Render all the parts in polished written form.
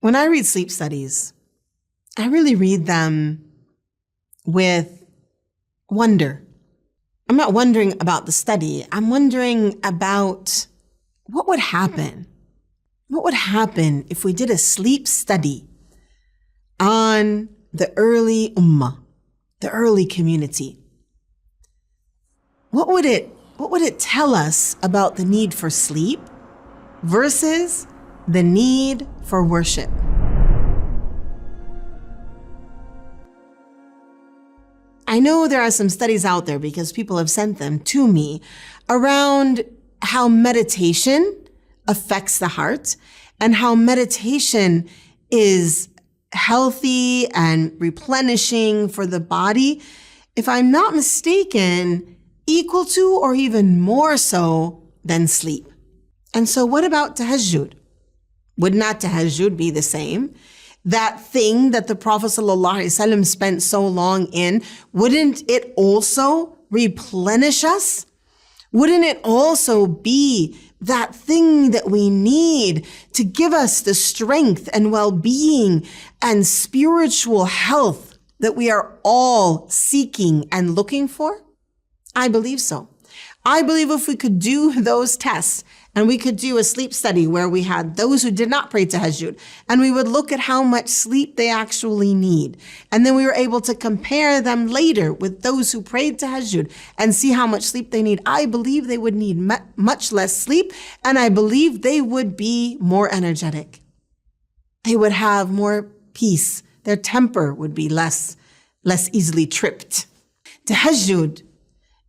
When I read sleep studies, I really read them with wonder. I'm not wondering about the study. I'm wondering about what would happen. What would happen if we did a sleep study on the early ummah, the early community? What would it tell us about the need for sleep versus the need for worship? I know there are some studies out there because people have sent them to me around how meditation affects the heart and how meditation is healthy and replenishing for the body. If I'm not mistaken, equal to or even more so than sleep. And so what about tahajjud? Would not tahajjud be the same? That thing that the Prophet ﷺ spent so long in, wouldn't it also replenish us? Wouldn't it also be that thing that we need to give us the strength and well-being and spiritual health that we are all seeking and looking for? I believe so. I believe if we could do those tests and we could do a sleep study where we had those who did not pray tahajjud and we would look at how much sleep they actually need. And then we were able to compare them later with those who prayed tahajjud and see how much sleep they need. I believe they would need much less sleep, and I believe they would be more energetic. They would have more peace. Their temper would be less easily tripped. Tahajjud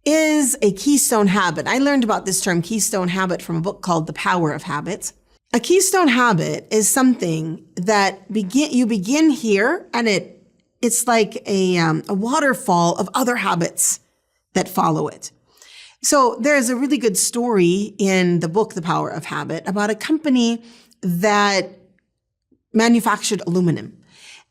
is a keystone habit. I learned about this term keystone habit from a book called The Power of Habit. A keystone habit is something that you begin here, and it's like a waterfall of other habits that follow it. So there's a really good story in the book The Power of Habit about a company that manufactured aluminum,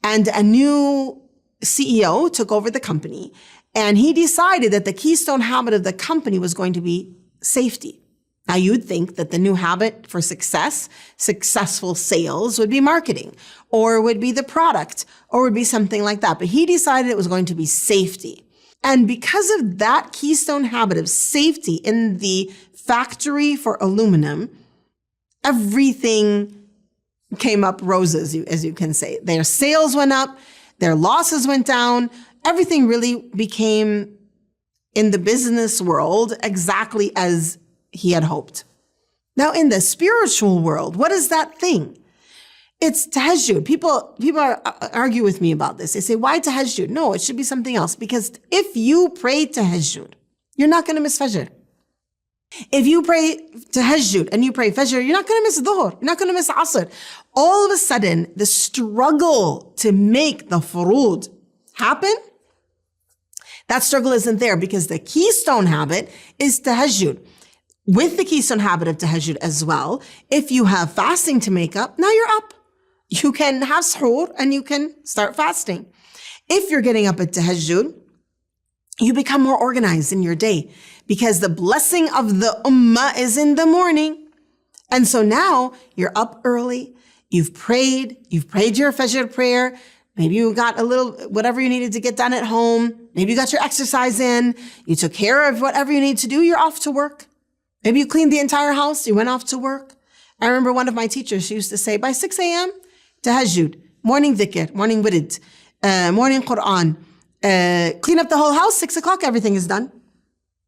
and a new CEO took over the company. And he decided that the keystone habit of the company was going to be safety. Now, you'd think that the new habit for successful sales would be marketing, or would be the product, or would be something like that. But he decided it was going to be safety. And because of that keystone habit of safety in the factory for aluminum, everything came up roses, as you can say. Their sales went up, their losses went down. Everything really became, in the business world, exactly as he had hoped. Now, in the spiritual world, what is that thing? It's tahajjud. People argue with me about this. They say, why tahajjud? No, it should be something else. Because if you pray tahajjud, you're not going to miss fajr. If you pray tahajjud and you pray fajr, you're not going to miss dhuhr. You're not going to miss asr. All of a sudden, the struggle to make the furud happen, that struggle isn't there, because the keystone habit is tahajjud. With the keystone habit of tahajjud as well, if you have fasting to make up, now you're up. You can have suhoor and you can start fasting. If you're getting up at tahajjud, you become more organized in your day, because the blessing of the ummah is in the morning. And so now you're up early, you've prayed your fajr prayer. Maybe you got a little, whatever you needed to get done at home. Maybe you got your exercise in. You took care of whatever you need to do. You're off to work. Maybe you cleaned the entire house. You went off to work. I remember one of my teachers, she used to say, by 6 a.m., tahajjud, morning dhikr, morning wirid, morning Quran, clean up the whole house. 6 o'clock, everything is done.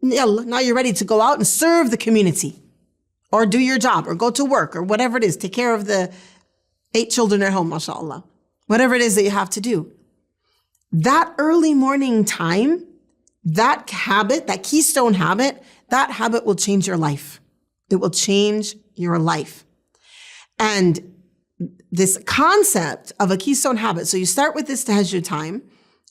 Yalla, now you're ready to go out and serve the community, or do your job, or go to work, or whatever it is. Take care of the 8 children at home, mashallah. Whatever it is that you have to do. That early morning time, that habit, that keystone habit, that habit will change your life. It will change your life. And this concept of a keystone habit, so you start with this tahajjud time,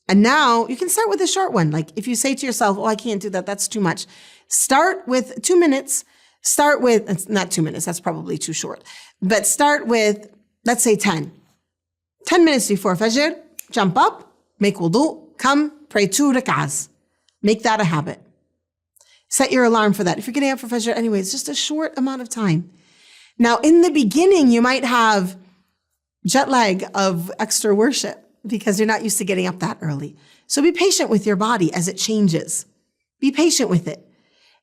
and now you can start with a short one. Like if you say to yourself, oh, I can't do that, that's too much. Start with 2 minutes. Start with, it's not 2 minutes, that's probably too short. But start with, let's say 10. 10 minutes before fajr, jump up, make wudu, come, pray 2 rak'ahs. Make that a habit. Set your alarm for that. If you're getting up for fajr anyway, it's just a short amount of time. Now, in the beginning, you might have jet lag of extra worship because you're not used to getting up that early. So be patient with your body as it changes. Be patient with it.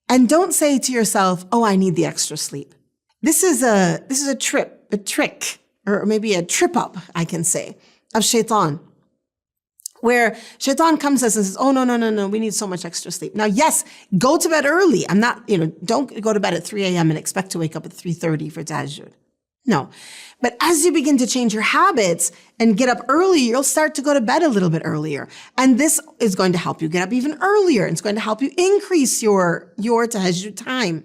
And don't say to yourself, oh, I need the extra sleep. This is a trick, or maybe a trip up, I can say, of shaitan, where shaitan comes to us and says, oh, no, we need so much extra sleep. Now, yes, go to bed early. Don't go to bed at 3 a.m. and expect to wake up at 3:30 for tahajjud. No. But as you begin to change your habits and get up early, you'll start to go to bed a little bit earlier. And this is going to help you get up even earlier. It's going to help you increase your tahajjud time.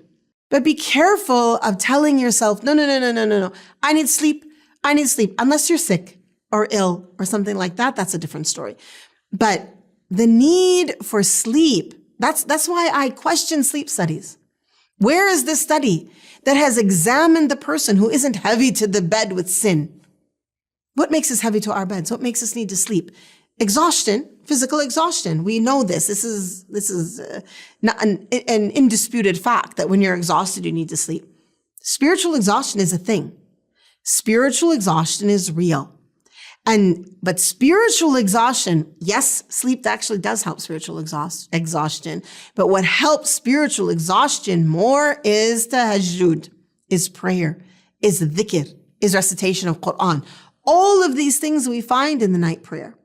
But be careful of telling yourself, no. I need sleep. Unless you're sick or ill or something like that, that's a different story. But the need for sleep, that's why I question sleep studies. Where is this study that has examined the person who isn't heavy to the bed with sin? What makes us heavy to our beds? What makes us need to sleep? Exhaustion, physical exhaustion. We know this. This is not an indisputed fact that when you're exhausted, you need to sleep. Spiritual exhaustion is a thing. Spiritual exhaustion is real. But spiritual exhaustion, yes, sleep actually does help spiritual exhaustion. But what helps spiritual exhaustion more is tahajjud, is prayer, is dhikr, is recitation of Quran. All of these things we find in the night prayer.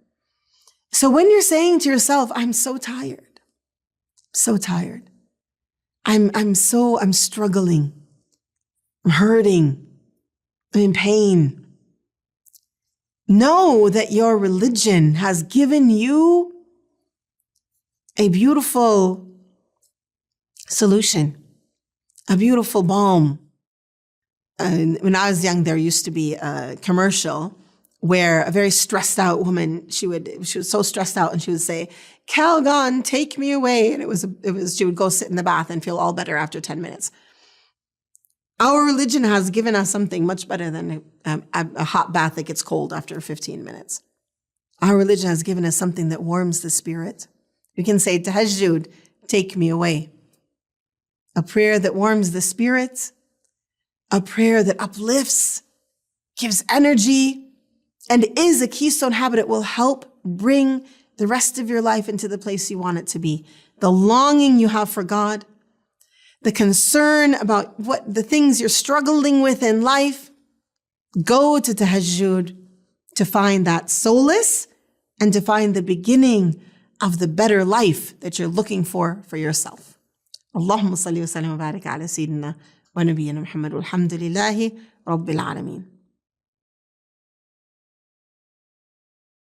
So when you're saying to yourself, I'm so tired, I'm struggling, I'm hurting, I'm in pain, know that your religion has given you a beautiful solution, a beautiful balm. When I was young, there used to be a commercial where a very stressed out woman, she was so stressed out and she would say, Calgon, take me away. And she would go sit in the bath and feel all better after 10 minutes. Our religion has given us something much better than a hot bath that gets cold after 15 minutes. Our religion has given us something that warms the spirit. We can say, tahajjud, take me away. A prayer that warms the spirit, a prayer that uplifts, gives energy, and is a keystone habit. It will help bring the rest of your life into the place you want it to be. The longing you have for God, the concern about what the things you're struggling with in life, go to tahajjud to find that solace and to find the beginning of the better life that you're looking for yourself. Allahumma salli wa sallim wa barik ala Sayyidina wa Nabiyyina Muhammad walhamdulillahi Rabbil Alameen.